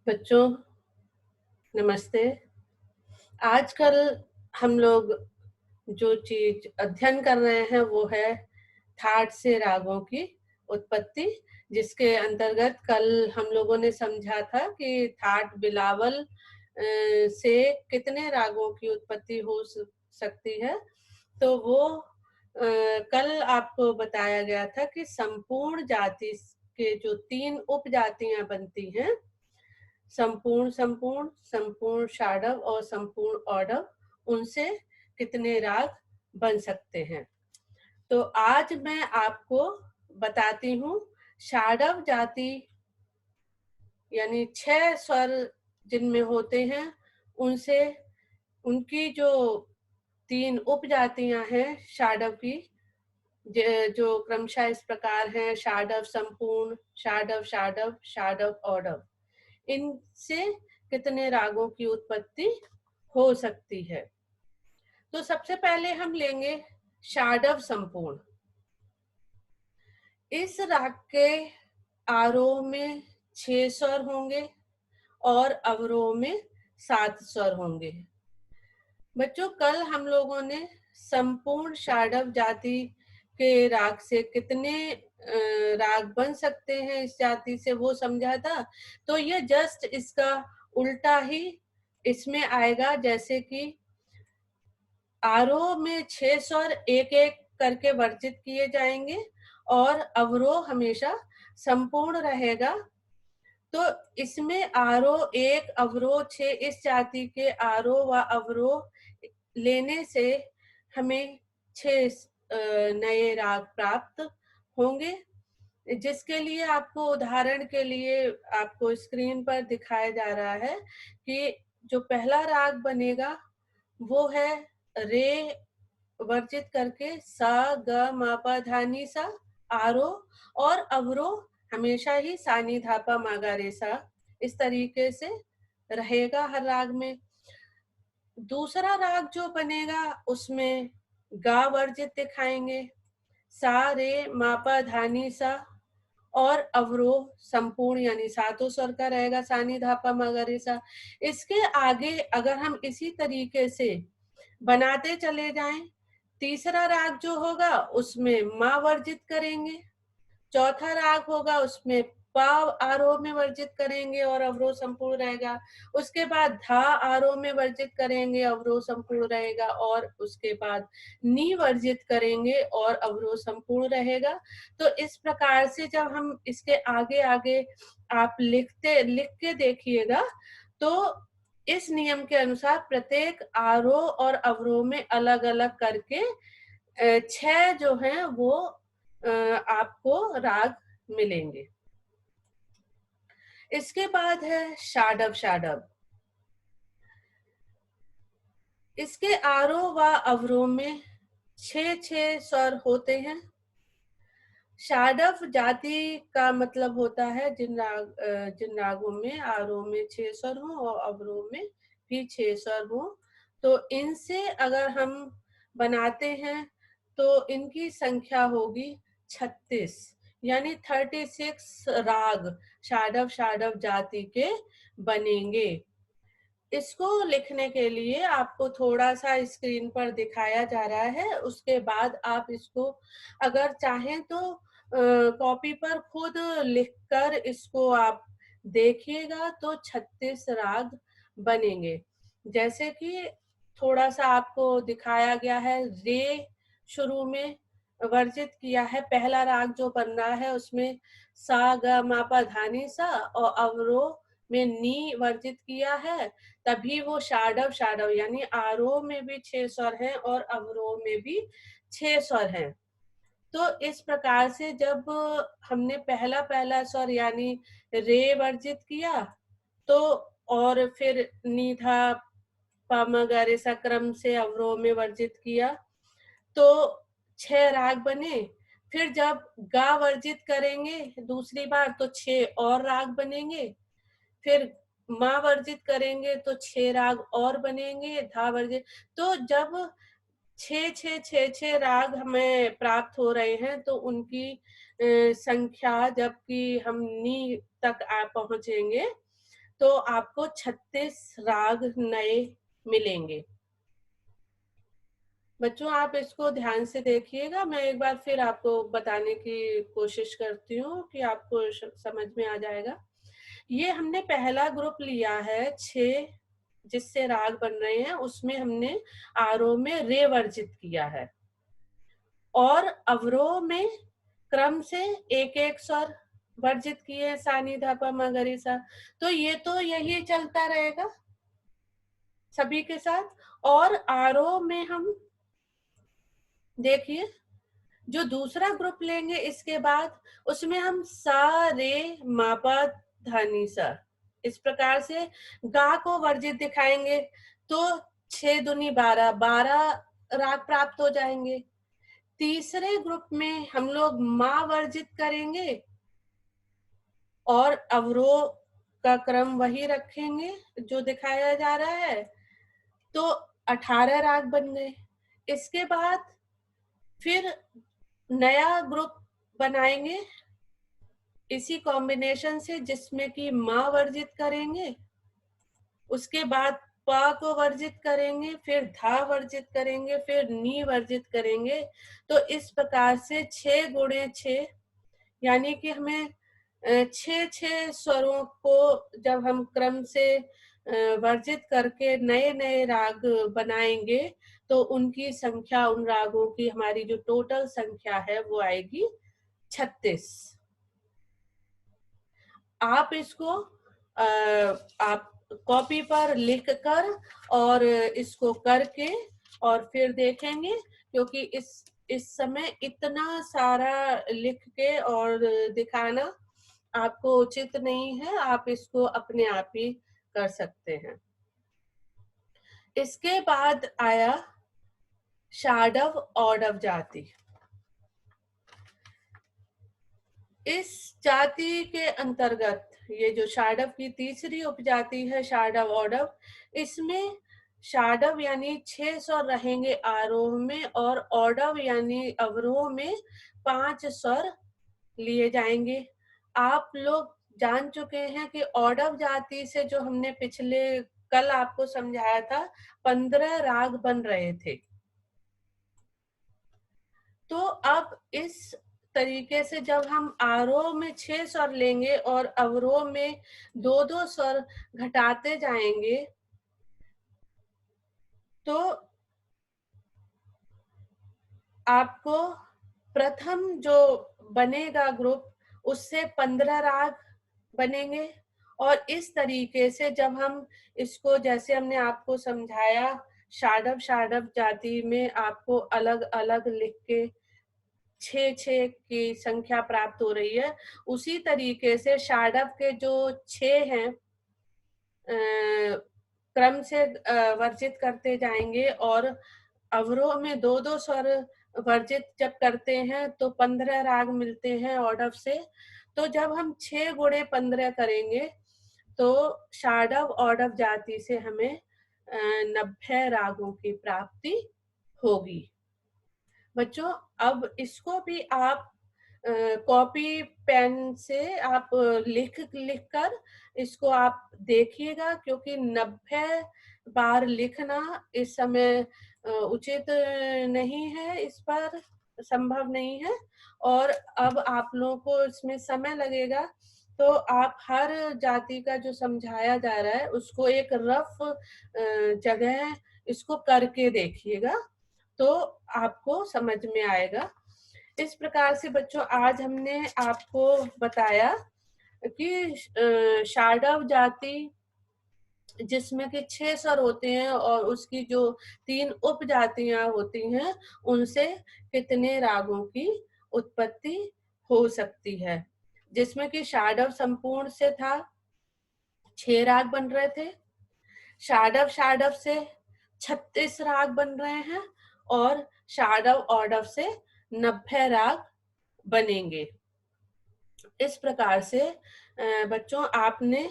बच्चों, नमस्ते। आजकल हम लोग जो चीज़ अध्ययन कर रहे हैं वो है ठाट से रागों की उत्पत्ति, जिसके अंतर्गत कल हम लोगों ने समझा था कि ठाट बिलावल से कितने रागों की उत्पत्ति हो सकती है। तो वो कल आपको बताया गया था कि संपूर्ण जाति के जो 3 उपजातियाँ बनती हैं, संपूर्ण संपूर्ण, संपूर्ण षाडव और संपूर्ण औडव, उनसे कितने राग बन सकते हैं। तो आज मैं आपको बताती हूँ षाडव जाति यानी 6 स्वर जिनमें होते हैं, उनसे उनकी जो 3 उपजातियां हैं षाडव की, जो क्रमशः इस प्रकार हैं: षाडव संपूर्ण, षाडव षाडव, षाडव औडव। इनसे कितने रागों की उत्पत्ति हो सकती है। तो सबसे पहले हम लेंगे षाडव संपूर्ण। इस राग के आरोह में 6 स्वर होंगे और अवरोह में 7 स्वर होंगे। बच्चों, कल हम लोगों ने संपूर्ण षाडव जाति के राग से कितने राग बन सकते हैं इस जाति से वो समझा था। तो ये जस्ट इसका उल्टा ही इसमें आएगा, जैसे कि आरोह में 6 स्वर एक एक करके वर्जित किए जाएंगे और अवरोह हमेशा संपूर्ण रहेगा। तो इसमें आरोह 1 अवरोह 6, इस जाति के आरोह व अवरोह लेने से हमें 6 नए राग प्राप्त होंगे, जिसके लिए आपको उदाहरण के लिए आपको स्क्रीन पर दिखाया जा रहा है कि जो पहला राग बनेगा वो है रे वर्जित करके सा ग म प धा नी सा, आरोह, और अवरोह हमेशा ही सा नी धा प मा गा रे सा, इस तरीके से रहेगा हर राग में। दूसरा राग जो बनेगा उसमें गा वर्जित दिखाएंगे, सा रे मा प धा नी सा, और अवरोह संपूर्ण यानी सातों स्वर का रहेगा, सा नी धा प मा गा रे सा। इसके आगे अगर हम इसी तरीके से बनाते चले जाएं, तीसरा राग जो होगा उसमें मा वर्जित करेंगे, चौथा राग होगा उसमें पा आरोह में वर्जित करेंगे और अवरोह संपूर्ण रहेगा, उसके बाद धा आरोह में वर्जित करेंगे, अवरोह संपूर्ण रहेगा, और उसके बाद नी वर्जित करेंगे और अवरोह संपूर्ण रहेगा। तो इस प्रकार से जब हम इसके आगे आगे आप लिख के देखिएगा, तो इस नियम के अनुसार प्रत्येक आरोह और अवरोह में अलग अलग करके 6 जो हैं वो आपको राग मिलेंगे। इसके बाद है षाडव षाडव। इसके आरोह व अवरोह में 6 स्वर होते हैं। षाडव जाति का मतलब होता है जिन रागों में आरोह में 6 स्वर हों और अवरोह में भी 6 स्वर हों। तो इनसे अगर हम बनाते हैं तो इनकी संख्या होगी 36, यानी 36 राग षाडव षाडव जाति के बनेंगे। इसको लिखने के लिए आपको थोड़ा सा स्क्रीन पर दिखाया जा रहा है, उसके बाद आप इसको अगर चाहें तो कॉपी पर खुद लिखकर इसको आप देखिएगा, तो 36 राग बनेंगे। जैसे कि थोड़ा सा आपको दिखाया गया है, रे शुरू में वर्जित किया है, पहला राग जो बन रहा है उसमें सा ग म प धा नी सा, और अवरोह में नी वर्जित किया है, तभी वो षाडव षाडव यानी आरोह में भी 6 स्वर हैं और अवरोह में भी 6 स्वर हैं। तो इस प्रकार से जब हमने पहला पहला स्वर यानी रे वर्जित किया, तो और फिर नी धा प म ग रे सा क्रम से अवरोह में वर्जित किया, तो 6 राग बने। फिर जब गा वर्जित करेंगे दूसरी बार तो 6 और राग बनेंगे। फिर माँ वर्जित करेंगे तो 6 राग और बनेंगे, धा वर्जित। तो जब 6 राग हमें प्राप्त हो रहे हैं, तो उनकी संख्या जबकि हम नी तक पहुंचेंगे, तो आपको 36 राग नए मिलेंगे। बच्चों आप इसको ध्यान से देखिएगा, मैं एक बार फिर आपको बताने की कोशिश करती हूँ कि आपको समझ में आ जाएगा। ये हमने पहला ग्रुप लिया है 6 जिससे राग बन रहे हैं, उसमें हमने आरोह में रे वर्जित किया है और अवरोह में क्रम से एक-एक स्वर वर्जित किए सा नी धा प म ग रे सा। तो ये तो यही चलता रहेगा सभी के साथ। और आरोह में हम देखिए जो दूसरा ग्रुप लेंगे इसके बाद, उसमें हम सा रे मा पा धा नी सा इस प्रकार से गा को वर्जित दिखाएंगे, तो 6 दूनी 12 12 राग प्राप्त हो जाएंगे। तीसरे ग्रुप में हम लोग मा वर्जित करेंगे और अवरोह का क्रम वही रखेंगे जो दिखाया जा रहा है, तो 18 राग बन गए। इसके बाद फिर नया ग्रुप बनाएंगे इसी कॉम्बिनेशन से, जिसमें कि मा वर्जित करेंगे, उसके बाद पा को वर्जित करेंगे, फिर धा वर्जित करेंगे, फिर नी वर्जित करेंगे। तो इस प्रकार से 6 गुणे 6 यानी कि हमें 6 स्वरों को जब हम क्रम से वर्जित करके नए नए राग बनाएंगे, तो उनकी संख्या, उन रागों की हमारी जो टोटल संख्या है वो आएगी 36। आप इसको आप कॉपी पर लिख कर और इसको करके और फिर देखेंगे, क्योंकि इस समय इतना सारा लिख के और दिखाना आपको उचित नहीं है, आप इसको अपने आप ही कर सकते हैं। इसके बाद आया षाडव औडव जाति। इस जाति के अंतर्गत ये जो षाडव की तीसरी उपजाति है षाडव औडव, इसमें षाडव यानी 6 स्वर रहेंगे आरोह में और औडव यानी अवरोह में 5 स्वर लिए जाएंगे। आप लोग जान चुके हैं कि औडव जाति से जो हमने पिछले कल आपको समझाया था 15 राग बन रहे थे। तो अब इस तरीके से जब हम आरोह में 6 स्वर लेंगे और अवरोह में 2-2 स्वर घटाते जाएंगे, तो आपको प्रथम जो बनेगा ग्रुप उससे 15 राग बनेंगे। और इस तरीके से जब हम इसको, जैसे हमने आपको समझाया, षाडव जाति में आपको अलग अलग लिख के 6 की संख्या प्राप्त हो रही है, उसी तरीके से षाडव के जो 6 हैं क्रम से वर्जित करते जाएंगे और अवरोह में 2-2 स्वर वर्जित जब करते हैं तो 15 राग मिलते हैं औडव से। तो जब हम 6 गुणे 15 करेंगे तो षाडव औडव जाति से हमें 90 रागों की प्राप्ति होगी। बच्चों अब इसको भी आप कॉपी पेन से आप लिख कर इसको आप देखिएगा, क्योंकि 90 बार लिखना इस समय उचित नहीं है, इस पर संभव नहीं है। और अब आप लोगों को इसमें समय लगेगा, तो आप हर जाति का जो समझाया जा रहा है उसको एक रफ जगह इसको करके देखिएगा, तो आपको समझ में आएगा। इस प्रकार से बच्चों आज हमने आपको बताया कि षाडव जाति जिसमें कि 6 स्वर होते हैं और उसकी जो 3 उपजातियां होती हैं, उनसे कितने रागों की उत्पत्ति हो सकती है। जिसमें कि षाडव संपूर्ण से था 6 राग बन रहे थे, षाडव से 36 राग बन रहे हैं और षाडव औडव से 90 राग बनेंगे। इस प्रकार से बच्चों आपने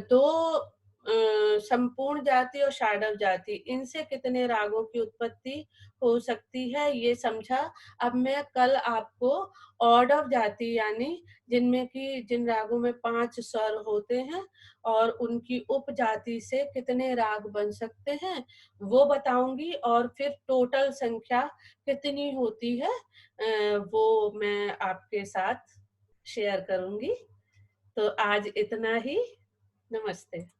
2 संपूर्ण जाति और षाडव जाति, इनसे कितने रागों की उत्पत्ति हो सकती है ये समझा। अब मैं कल आपको ऑडव जाति यानी जिन रागों में 5 स्वर होते हैं और उनकी उपजाति से कितने राग बन सकते हैं वो बताऊंगी, और फिर टोटल संख्या कितनी होती है वो मैं आपके साथ शेयर करूंगी। तो आज इतना ही। नमस्ते।